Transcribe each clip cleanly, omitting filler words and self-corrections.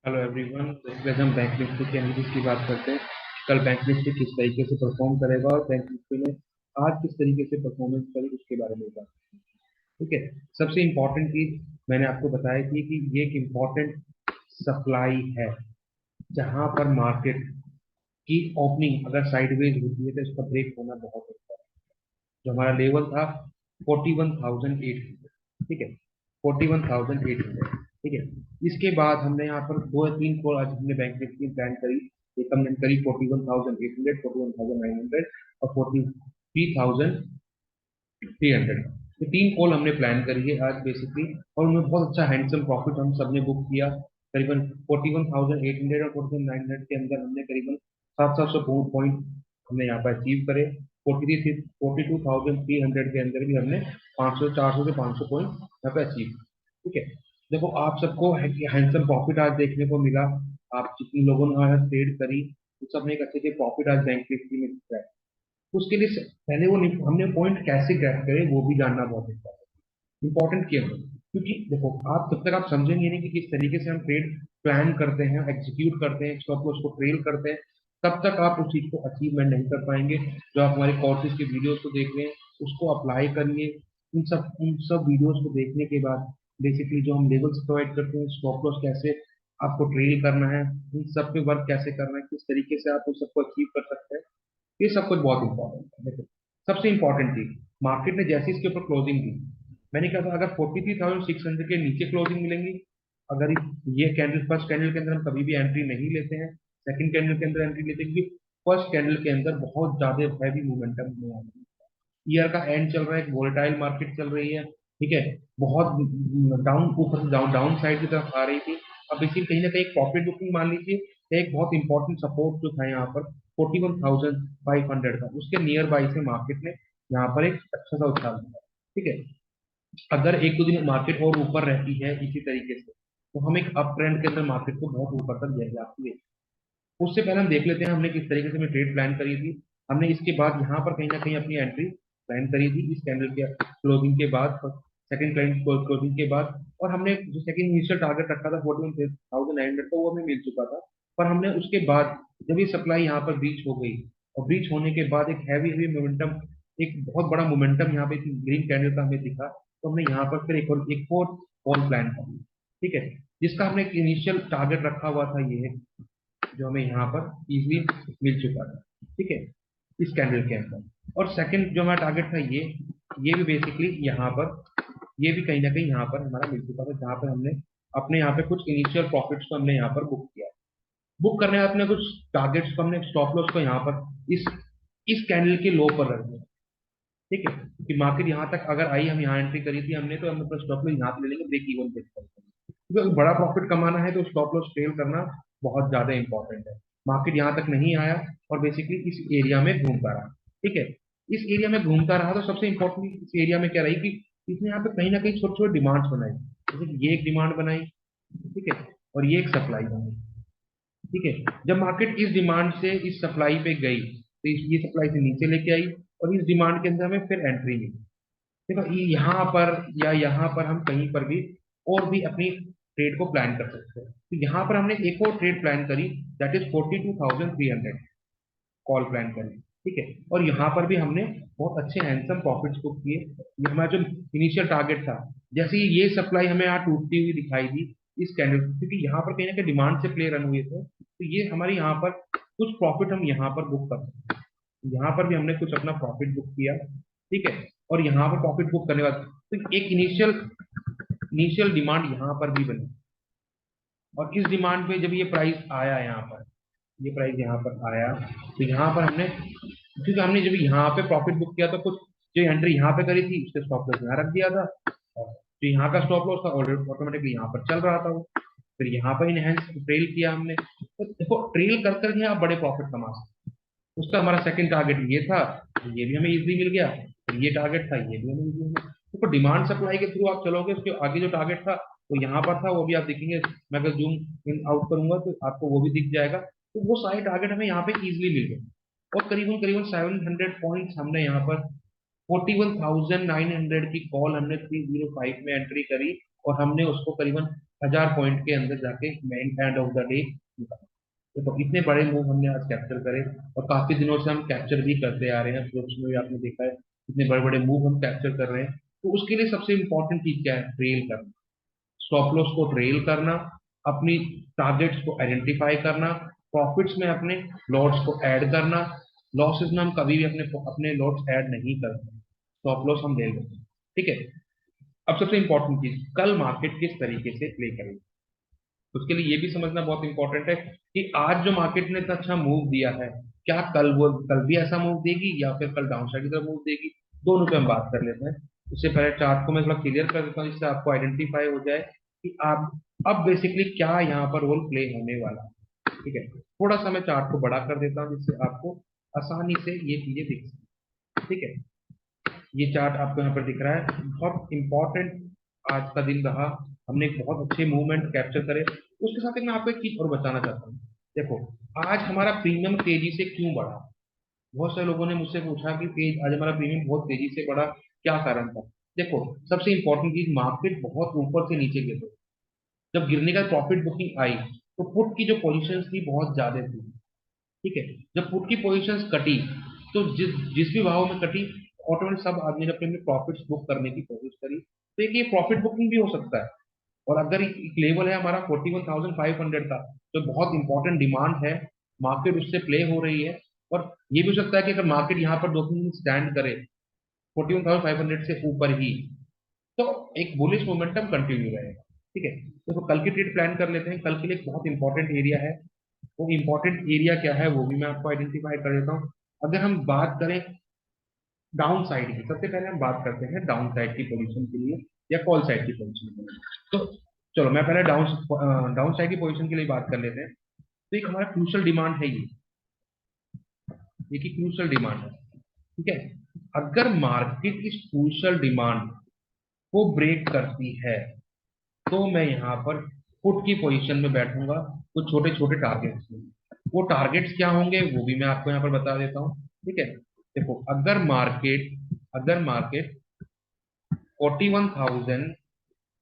Hello everyone. तो इसमें हम बैंक निफ्टी के एनालिसिस की बात करते हैं। कल बैंक निफ्टी किस तरीके से परफॉर्म करेगा और बैंक निफ्टी ने आज किस तरीके से परफॉर्मेंस करी उसके बारे में बात। ठीक है। सबसे इम्पोर्टेंट चीज मैंने आपको बताई थी कि ये एक इम्पोर्टेंट सप्लाई है। जहां पर मार्केट की ओपनिंग अगर साइडवेज होती है तो इसका ब्रेक होना बहुत होता है। जो हमारा लेवल था 41,800। ठीक है, 41,800। ठीक है। इसके बाद हमने यहाँ पर दो या तीन कॉल आज हमने बैंक निफ्टी प्लान करी। एक हमने करी 41,800, 41,900 और 43,300। ये तीन कॉल हमने प्लान करी है आज बेसिकली। और उनमें बहुत अच्छा हैंडसम प्रॉफिट हम सबने बुक किया। करीबन 41,800 और 41,900 के अंदर हमने करीबन 700 पॉइंट हमने यहाँ पर अचीव करे। 42,300 के अंदर भी हमने 500 400 से 500 पॉइंट यहाँ पे अचीव। ठीक है। देखो आप सबको हैंडसम प्रॉफिट आज देखने को मिला। आप जितने लोगों ने आज ट्रेड करी उस सब ने एक अच्छे से प्रॉफिट आज बैंक निफ्टी में दिख रहा है। उसके लिए पहले वो हमने पॉइंट कैसे ग्रैब करे वो भी जानना बहुत इंपॉर्टेंट क्यों है। क्योंकि देखो आप जब तक आप समझेंगे नहीं कि किस तरीके से हम ट्रेड प्लान करते हैं, एग्जीक्यूट करते हैं, स्टॉप लॉस को ट्रेल करते हैं, तब तक आप उस चीज को अचीवमेंट नहीं कर पाएंगे। जो आप हमारे कोर्सेज के वीडियोस को देख रहे हैं उसको अप्लाई करिए। उन सब वीडियोस को देखने के बाद बेसिकली जो हम लेवल्स प्रोवाइड करते हैं, स्टॉप लॉस कैसे आपको ट्रेल करना है, इन सब पे वर्क कैसे करना है, किस तरीके से आप उन सबको अचीव कर सकते हैं, ये सब कुछ बहुत इंपॉर्टेंट है। देखो सबसे इंपॉर्टेंट चीज, मार्केट ने जैसे इसके ऊपर क्लोजिंग दी, मैंने कहा था अगर 43,600 के नीचे क्लोजिंग मिलेंगी, अगर ये कैंडल फर्स्ट कैंडल के अंदर हम कभी भी एंट्री नहीं लेते हैं, सेकंड कैंडल के अंदर एंट्री लेते हैं, क्योंकि फर्स्ट कैंडल के अंदर बहुत ज्यादा हैवी मोमेंटम में आ रही है। ईयर का एंड चल रहा है, एक वोलेटाइल मार्केट चल रही है। ठीक है। बहुत डाउन, ऊपर से डाउन डाउन साइड की तरफ आ रही थी। अब इसी कहीं ना कहीं प्रॉफिट बुकिंग मान लीजिए। एक बहुत इंपॉर्टेंट सपोर्ट जो था यहाँ पर 41,500 का, उसके नियर बाई से मार्केट ने यहाँ पर एक अच्छा सा उछाल दिया। ठीक है। अगर एक दो दिन मार्केट और ऊपर रहती है इसी तरीके से तो हम एक अप ट्रेंड के अंदर मार्केट को बहुत ऊपर तक ले जाती है। उससे पहले हम देख लेते हैं हमने किस तरीके से ट्रेड प्लान करी थी। हमने इसके बाद यहाँ पर कहीं ना कहीं अपनी एंट्री प्लान करी थी इस कैंडल के क्लोजिंग के बाद, सेकंड कैंडल क्लोजिंग के बाद। और हमने जो सेकंड इनिशियल टारगेट रखा था 41,900 का वो हमें मिल चुका था। पर हमने उसके बाद जब ये सप्लाई यहाँ पर ब्रीच हो गई और ब्रीच होने के बाद एक हैवी हैवी मोमेंटम, एक बहुत बड़ा मोमेंटम यहाँ पे ग्रीन कैंडल का हमें दिखा, तो हमने यहाँ पर फिर एक और कॉल प्लान कर ली। ठीक है। जिसका हमने इनिशियल टारगेट रखा हुआ था ये जो हमें यहाँ पर इजीली मिल चुका था। ठीक है, इस कैंडल के अंदर। और सेकंड जो हमारा टारगेट था ये भी बेसिकली यहाँ पर, ये भी कहीं ना कहीं यहाँ पर हमारा मिल चुका था, जहाँ पर हमने अपने यहाँ पे कुछ इनिशियल प्रॉफिट्स को हमने यहाँ पर बुक किया। बुक करने में अपने कुछ टारगेट्स को हमने स्टॉप लॉस को यहाँ पर इस कैंडल के लो पर रख दिया। ठीक है, कि मार्केट यहाँ तक अगर आई, हम यहाँ एंट्री करी थी हमने, तो हम अपना स्टॉप लॉस यहाँ पे ले लेंगे ब्रेक इवन पे, क्योंकि अगर बड़ा प्रॉफिट कमाना है तो स्टॉप लॉस ट्रेल करना बहुत ज्यादा इंपॉर्टेंट है। मार्केट यहाँ तक नहीं आया और बेसिकली इस एरिया में घूमता रहा। ठीक है। इस एरिया में घूमता रहा तो सबसे इंपॉर्टेंट इस एरिया में क्या रही कि इसने यहाँ पे कहीं ना कहीं छोटे छोटे डिमांड्स बनाई। जैसे कि ये एक डिमांड बनाई। ठीक है। और ये एक सप्लाई बनाई। ठीक है। जब मार्केट इस डिमांड से इस सप्लाई पे गई तो ये सप्लाई से नीचे लेके आई और इस डिमांड के अंदर हमें फिर एंट्री मिली। देखो यहाँ पर या यहाँ पर हम कहीं पर भी और भी अपनी ट्रेड को प्लान कर सकते हैं। तो यहाँ पर हमने एक और ट्रेड प्लान करी, दैट इज 42,300 कॉल प्लान करी। ठीक है। और यहाँ पर भी हमने बहुत अच्छे हैंडसम प्रॉफिट्स बुक किए। ये हमारा जो इनिशियल टारगेट था, जैसे ही ये सप्लाई हमें यहाँ टूटती हुई दिखाई दी इस कैंडल, क्योंकि यहाँ पर कहीं ना कहीं डिमांड से प्ले रन हुए थे, तो ये हमारे यहाँ पर कुछ प्रॉफिट हम यहाँ पर बुक कर सकते हैं। यहाँ पर भी हमने कुछ अपना प्रॉफिट बुक किया। ठीक है। और यहाँ पर प्रॉफिट बुक करने के बाद तो एक इनिशियल इनिशियल डिमांड यहाँ पर भी बनी। और इस डिमांड पे जब ये प्राइस आया यहाँ पर, ये प्राइस यहाँ पर आया, तो यहाँ पर हमने, क्योंकि हमने जब यहाँ पे प्रॉफिट बुक किया तो कुछ जो एंट्री यहाँ पे करी थी उसके स्टॉप लॉस यहाँ रख दिया था, और जो यहाँ का स्टॉप लॉस था ऑलरेडी ऑटोमेटिकली यहाँ पर चल रहा था वो। फिर यहाँ पर इनहेंस ट्रेल किया हमने, तो देखो ट्रेल कर करके आप बड़े प्रॉफिट कमा सकते हैं। उसका हमारा सेकंड टारगेट ये था, तो ये भी हमें इजीली मिल गया। फिर ये टारगेट था, ये भी हमें इजीली मिल गया। देखो डिमांड सप्लाई के थ्रू आप चलोगे, उसके आगे जो टारगेट था वो यहाँ पर था, वो भी आप देखेंगे। मैं अगर जूम इन आउट करूंगा तो आपको वो भी दिख जाएगा। तो वो सारे टारगेट हमें यहाँ पे इजीली मिल गए। और करीबन करीबन 700 पॉइंट्स हमने यहाँ पर 41,900 की कॉल हमने 305 में एंट्री करी और हमने उसको करीबन 1000 पॉइंट के अंदर जाके main end of the day निकाला। तो इतने बड़े मूव हमने आज कैप्चर करे, और काफी दिनों से हम कैप्चर भी करते आ रहे हैं, प्रोजेक्ट्स में भी आपने देखा है इतने बड़े बड़े मूव हम कैप्चर कर रहे हैं। तो उसके लिए सबसे इंपॉर्टेंट चीज क्या है? ट्रेल करना, स्टॉप लॉस को ट्रेल करना, अपनी टारगेट्स को आइडेंटिफाई करना, प्रॉफिट्स में अपने लॉट्स को ऐड करना। लॉसेस में हम कभी भी अपने अपने लॉट्स ऐड नहीं करते, स्टॉप लॉस हम ले लेते हैं। ठीक है। अब सबसे इंपॉर्टेंट चीज, कल मार्केट किस तरीके से प्ले करेगी, उसके लिए ये भी समझना बहुत इंपॉर्टेंट है कि आज जो मार्केट ने इतना अच्छा मूव दिया है, क्या कल वो कल भी ऐसा मूव देगी या फिर कल डाउन साइड की तरफ मूव देगी। दोनों पे हम बात कर लेते हैं। उससे पहले चार्ट को मैं थोड़ा क्लियर कर देता हूँ, जिससे आपको आइडेंटिफाई हो जाए कि आप अब बेसिकली क्या यहाँ पर रोल प्ले होने वाला है। ठीक है, थोड़ा सा मैं चार्ट को बड़ा कर देता हूँ जिससे आपको आसानी से ये चीजें दिख सकें। ठीक है, ये चार्ट आपको यहाँ पर दिख रहा है, बहुत इंपॉर्टेंट आज का दिन रहा। हमने एक बहुत अच्छे मूवमेंट कैप्चर करे। उसके साथ एक मैं आपको एक चीज और बताना चाहता हूँ। देखो, आज हमारा प्रीमियम तेजी से क्यों बढ़ा? बहुत सारे लोगों ने मुझसे पूछा कि आज हमारा प्रीमियम बहुत तेजी से बढ़ा, क्या कारण था? देखो, सबसे इंपॉर्टेंट चीज, मार्केट बहुत ऊपर से नीचे गिर रही। जब गिरने का प्रॉफिट बुकिंग आई तो पुट की जो पोजीशन थी बहुत ज्यादा थी। ठीक है, जब पुट की पोजीशंस कटी तो जिस जिस भी भाव में कटी, ऑटोमेटिक सब आदमी ने अपने प्रॉफिट्स बुक करने की कोशिश करी। तो एक ये प्रॉफिट बुकिंग भी हो सकता है। और अगर एक लेवल है हमारा 41,500 का, तो बहुत इंपॉर्टेंट डिमांड है, मार्केट उससे प्ले हो रही है। और ये भी हो सकता है कि अगर मार्केट यहाँ पर 2 3 दिन स्टैंड करे 41,500 से ऊपर ही, तो एक बुलिश मोमेंटम कंटिन्यू रहेगा। ठीक है, तो कल की ट्रेड प्लान कर लेते हैं। कल के लिए एक बहुत इंपॉर्टेंट एरिया है, वो इंपॉर्टेंट एरिया क्या है वो भी मैं आपको आइडेंटिफाई कर देता हूँ। अगर हम बात करें डाउन साइड की, सबसे पहले हम बात करते हैं डाउन साइड की पोजीशन के लिए या कॉल साइड की पोजीशन के लिए। तो चलो मैं पहले डाउन साइड की पोजीशन के लिए बात कर लेते हैं। तो एक हमारा क्रूशल डिमांड है ये कि क्रूशल डिमांड है। ठीक है, अगर मार्केट इस क्रूशल डिमांड को ब्रेक करती है तो मैं यहाँ पर पुट की पोजीशन में बैठूंगा कुछ छोटे छोटे टारगेट्स में। वो टारगेट्स क्या होंगे वो भी मैं आपको यहाँ पर बता देता हूँ। ठीक है, देखो, अगर मार्केट 41,000,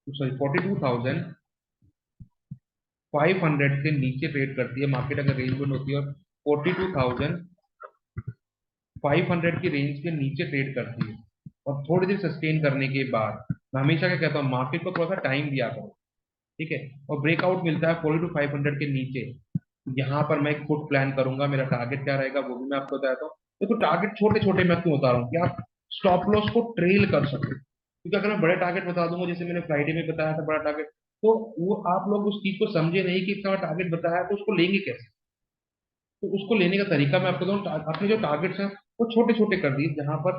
सॉरी 42,500 से नीचे ट्रेड करती है, मार्केट अगर रेंज में होती है और 42,500 की रेंज के नीचे ट्रेड करती है और थोड़ी देर सस्टेन करने के बाद, मैं हमेशा क्या कहता हूँ, मार्केट को थोड़ा सा टाइम दिया करो। ठीक है, और ब्रेकआउट मिलता है 42,500 के नीचे, यहाँ पर मैं एक फुट प्लान करूंगा। मेरा टारगेट क्या रहेगा वो भी मैं आपको बताता हूँ। देखो, टारगेट छोटे छोटे मैं क्यों बता रहा हूँ कि आप स्टॉप लॉस को ट्रेल कर सको, क्योंकि अगर मैं बड़े टारगेट बता दूंगा, जैसे मैंने फ्राइडे में बताया था बड़ा टारगेट, तो वो आप लोग उस चीज को समझे नहीं कि इतना टारगेट बताया है, तो उसको लेंगे कैसे? तो उसको लेने का तरीका मैं आपको बताऊँ, अपने जो टारगेट्स हैं वो छोटे छोटे कर दिए, जहां पर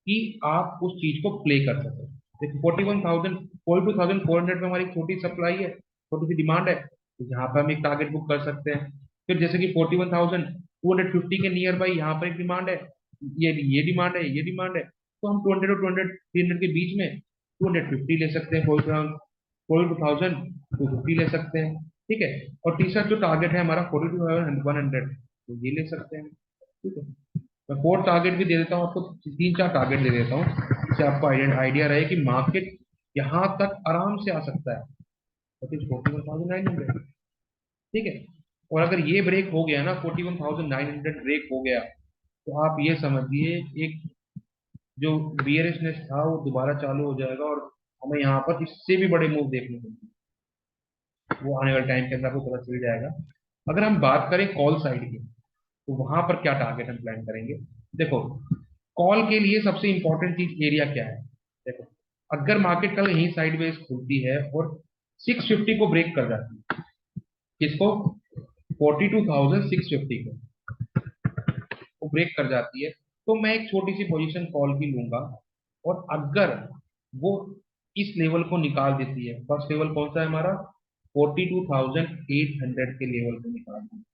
कि आप उस चीज को प्ले कर सको। देखो, 42,400 में हमारी छोटी सप्लाई है, छोटी सी डिमांड है, तो यहाँ पर हम एक टारगेट बुक कर सकते हैं। फिर जैसे कि 41,250 के नियर बाई यहाँ पर एक डिमांड है, ये डिमांड है, ये डिमांड है, तो हम 200 और 300 के बीच में 250 ले सकते हैं, 42,250 ले सकते हैं। ठीक है, और तीसरा जो टारगेट है हमारा 42,100, तो ये ले सकते हैं। ठीक है, मैं 4 टारगेट भी दे देता हूँ आपको, 3 4 टारगेट दे देता हूँ, जिससे आपको आइडिया रहे कि मार्केट यहाँ तक आराम से आ सकता है। 41,900। ठीक है, और अगर ये ब्रेक हो गया ना, 41,900 ब्रेक हो गया, तो आप ये समझिए एक जो बियरिशनेस था वो दोबारा चालू हो जाएगा और हमें यहाँ पर इससे भी बड़े मूव देखने को मिलेंगे। वो आने वाले टाइम के अंदर आपको पता चल जाएगा। अगर हम बात करें कॉल साइड की, तो वहां पर क्या टारगेट हम प्लान करेंगे? देखो, कॉल के लिए सबसे इंपॉर्टेंट चीज एरिया क्या है? देखो, अगर मार्केट कल यही साइडवेज खुलती है और 650 को ब्रेक कर जाती है, किसको? 42,650 को वो ब्रेक कर जाती है, तो मैं एक छोटी सी पोजीशन कॉल की लूंगा। और अगर वो इस लेवल को निकाल देती है, फर्स्ट लेवल कौन सा है हमारा? 42,800 के लेवल को निकाल देती है,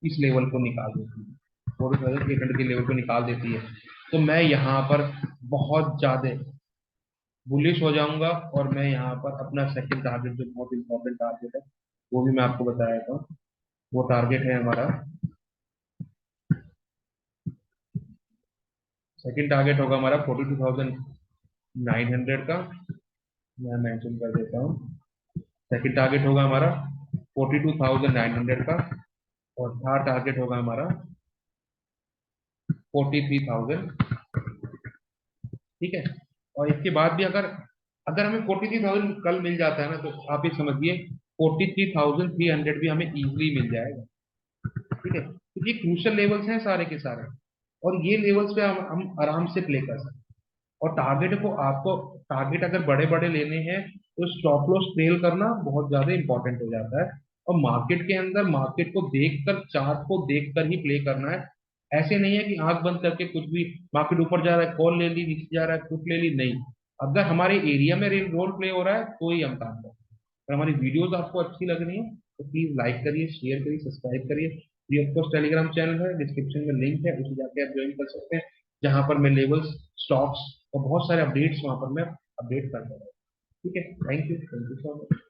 इस लेवल को निकाल देती है, 42,800 के लेवल को निकाल देती है, तो मैं यहाँ पर बहुत ज्यादा बुलिश हो जाऊंगा। और मैं यहाँ पर अपना सेकंड टारगेट, जो बहुत इंपॉर्टेंट टारगेट है, वो भी मैं आपको बताया था। वो टारगेट है हमारा, सेकंड टारगेट होगा हमारा 42,900 का। मैं मेंशन कर देता हूँ, सेकंड टारगेट होगा हमारा 42,900 का, और थर्ड टारगेट होगा हमारा 43,000। ठीक है। और इसके बाद भी अगर अगर हमें 43,000 कल मिल जाता है ना, तो आप ये समझिए 43,300 भी हमें इजीली मिल जाएगा। ठीक है, तो ये क्रूशल लेवल्स हैं सारे के सारे, और ये लेवल्स पे हम आराम से प्ले कर सकते हैं। और टारगेट को आपको टारगेट अगर बड़े बड़े लेने हैं तो स्टॉप लॉस ट्रेल करना बहुत ज्यादा इंपॉर्टेंट हो जाता है। और मार्केट के अंदर मार्केट को देखकर, चार्ट को देखकर ही प्ले करना है। ऐसे नहीं है कि आंख बंद करके कुछ भी, मार्केट ऊपर जा रहा है कॉल ले ली, नीचे जा रहा है पुट ले ली, नहीं। अगर हमारे एरिया में रोल प्ले हो रहा है तो ही हम काम करें। अगर हमारी वीडियोस आपको अच्छी लग रही है तो प्लीज लाइक करिए, शेयर करिए, सब्सक्राइब करिए। Free of cost Telegram channel है, डिस्क्रिप्शन में लिंक है, उसे जाके आप ज्वाइन कर सकते हैं, जहां पर मैं लेवल्स, स्टॉक्स और बहुत सारे अपडेट्स वहां पर मैं अपडेट करता हूँ। ठीक है, थैंक यू सो मच।